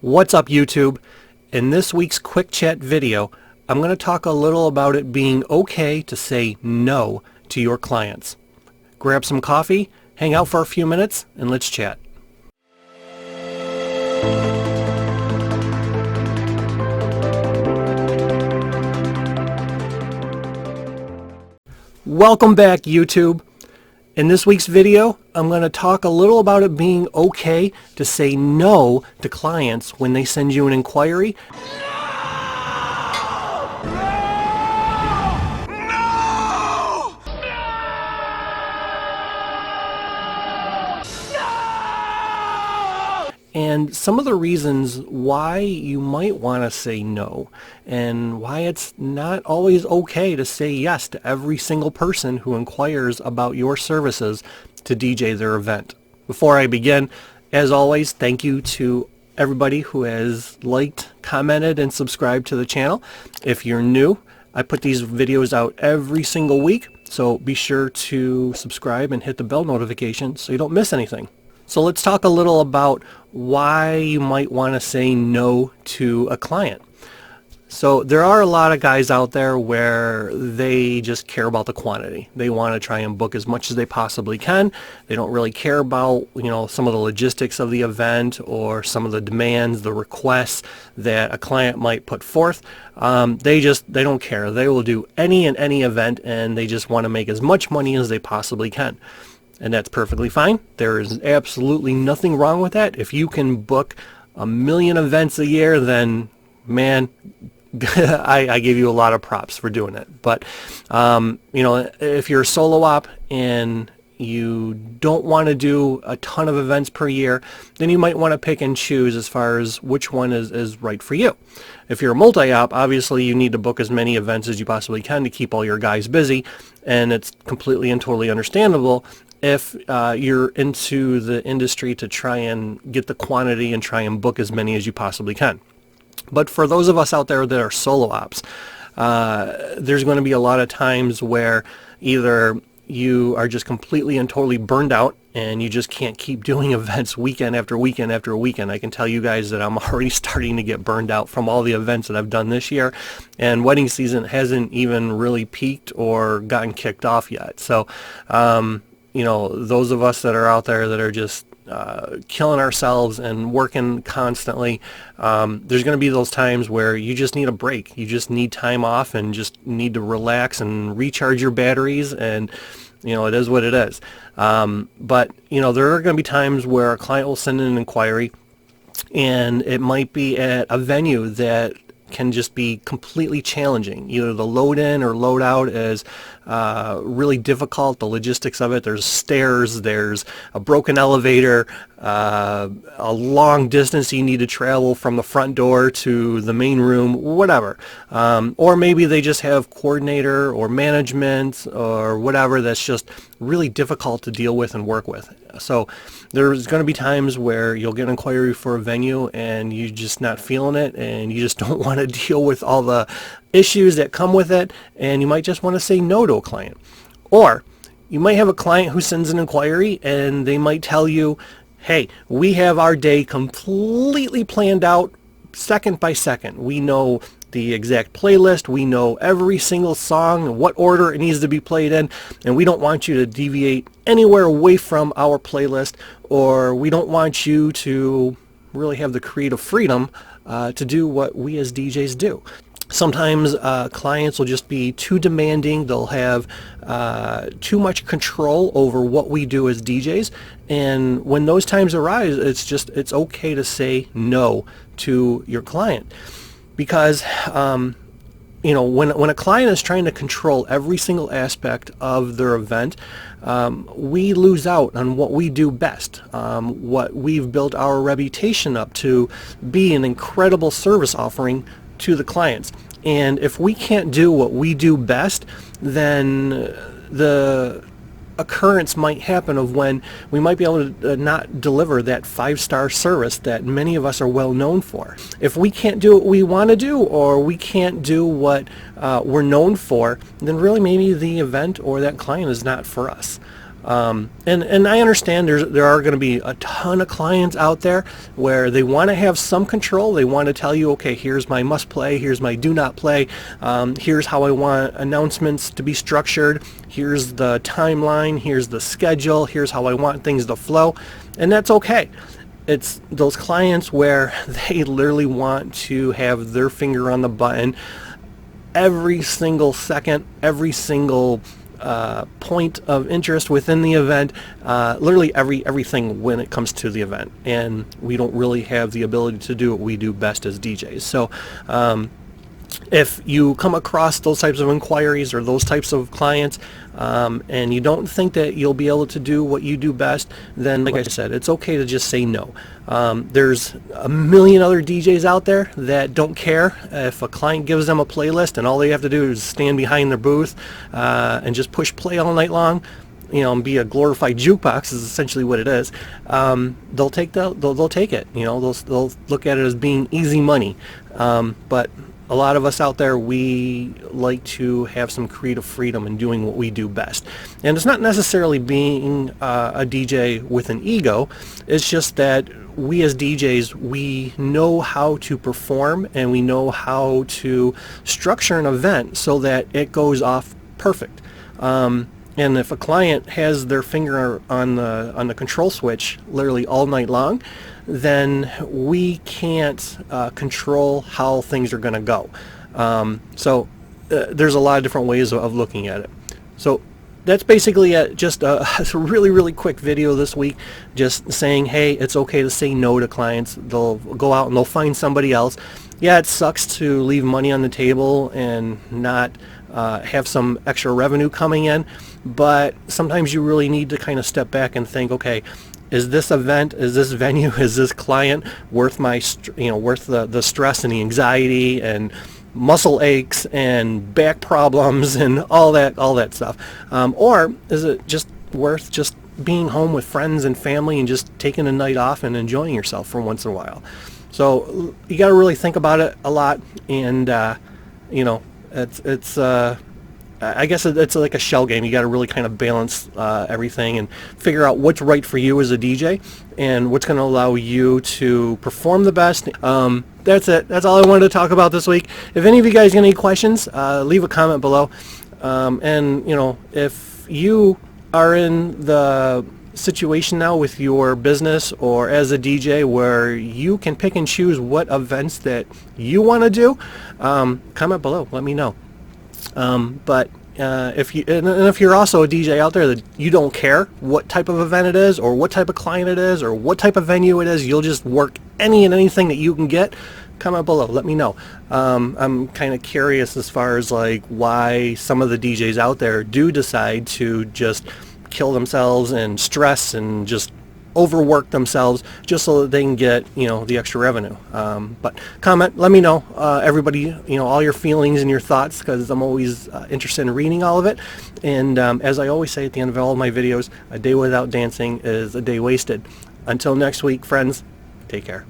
What's up, YouTube? In this week's quick chat video, I'm going to talk a little about it being okay to say no to your clients. Grab some coffee, hang out for a few minutes, and let's chat. Welcome back, YouTube. In this week's video, I'm going to talk a little about it being okay to say no to clients when they send you an inquiry. And some of the reasons why you might want to say no, and why it's not always okay to say yes to every single person who inquires about your services to DJ their event. Before I begin, as always, thank you to everybody who has liked, commented, and subscribed to the channel. If you're new, I put these videos out every single week, so be sure to subscribe and hit the bell notification so you don't miss anything. So let's talk a little about why you might want to say no to a client. So there are a lot of guys out there where they just care about the quantity. They want to try and book as much as they possibly can. They don't really care about, some of the logistics of the event or some of the demands, the requests that a client might put forth. They don't care. They will do any and any event, and they just want to make as much money as they possibly can. And that's perfectly fine. There is absolutely nothing wrong with that. If you can book 1 million events a year, then man, I give you a lot of props for doing it. But if you're a solo op and you don't want to do a ton of events per year, then you might want to pick and choose as far as which one is right for you. If you're a multi-op, obviously you need to book as many events as you possibly can to keep all your guys busy, and it's completely and totally understandable if you're into the industry to try and get the quantity and try and book as many as you possibly can. But for those of us out there that are solo ops, there's going to be a lot of times where either you are just completely and totally burned out and you just can't keep doing events weekend after weekend after weekend. I can tell you guys that I'm already starting to get burned out from all the events that I've done this year, and wedding season hasn't even really peaked or gotten kicked off yet. So those of us that are out there that are just killing ourselves and working constantly, there's going to be those times where you just need a break. You just need time off and just need to relax and recharge your batteries, and it is what it is. But there are going to be times where a client will send in an inquiry, and it might be at a venue that can just be completely challenging. Either the load in or load out is really difficult, the logistics of it. There's stairs, there's a broken elevator, a long distance you need to travel from the front door to the main room, whatever. Or maybe they just have coordinator or management or whatever that's just really difficult to deal with and work with. So there's going to be times where you'll get an inquiry for a venue and you're just not feeling it, and you just don't want to deal with all the issues that come with it, and you might just want to say no to a client. Or you might have a client who sends an inquiry and they might tell you, hey, we have our day completely planned out second by second. We know the exact playlist, we know every single song and what order it needs to be played in, and we don't want you to deviate anywhere away from our playlist, or we don't want you to really have the creative freedom to do what we as DJs do. Sometimes clients will just be too demanding. They'll have too much control over what we do as DJs, and when those times arise, it's okay to say no to your client. Because when a client is trying to control every single aspect of their event, we lose out on what we do best, what we've built our reputation up to be, an incredible service offering to the clients. And if we can't do what we do best, then the occurrence might happen of when we might be able to not deliver that 5-star service that many of us are well known for. If we can't do what we want to do, or we can't do what we're known for, then really maybe the event or that client is not for us. And I understand there are going to be a ton of clients out there where they want to have some control. They want to tell you, okay, here's my must play, here's my do not play, here's how I want announcements to be structured, here's the timeline, here's the schedule, here's how I want things to flow, and that's okay. It's those clients where they literally want to have their finger on the button every single second, every single point of interest within the event, literally everything when it comes to the event, and we don't really have the ability to do what we do best as DJs. So if you come across those types of inquiries or those types of clients, and you don't think that you'll be able to do what you do best, then like I said, it's okay to just say no. There's a million other DJs out there that don't care if a client gives them a playlist and all they have to do is stand behind their booth and just push play all night long, you know, and be a glorified jukebox is essentially what it is. They'll take they'll take it. You know, they'll look at it as being easy money. But a lot of us out there, we like to have some creative freedom in doing what we do best. And it's not necessarily being a DJ with an ego. It's just that we as DJs, we know how to perform and we know how to structure an event so that it goes off perfect. And if a client has their finger on the control switch literally all night long, then we can't control how things are going to go. So there's a lot of different ways of looking at it. So that's basically it. Just a really quick video this week, just saying, hey, it's okay to say no to clients. They'll go out and they'll find somebody else. Yeah, it sucks to leave money on the table and not have some extra revenue coming in, but sometimes you really need to kind of step back and think, okay, is this event, is this venue, is this client worth my, worth the stress and the anxiety and muscle aches and back problems and all that stuff, or is it just worth just being home with friends and family and just taking a night off and enjoying yourself for once in a while? So you got to really think about it a lot, and it's I guess it's like a shell game. You got to really kind of balance everything and figure out what's right for you as a DJ and what's going to allow you to perform the best. That's it. That's all I wanted to talk about this week. If any of you guys got any questions, leave a comment below. And if you are in the situation now with your business or as a DJ where you can pick and choose what events that you want to do, comment below. Let me know. But if you're also a DJ out there that you don't care what type of event it is or what type of client it is or what type of venue it is, you'll just work any and anything that you can get, comment below. Let me know. I'm kind of curious as far as like why some of the DJs out there do decide to just kill themselves and stress and just overwork themselves just so that they can get the extra revenue. But comment, let me know, everybody, all your feelings and your thoughts, because I'm always interested in reading all of it. And as I always say at the end of all of my videos, a day without dancing is a day wasted. Until next week, friends, take care.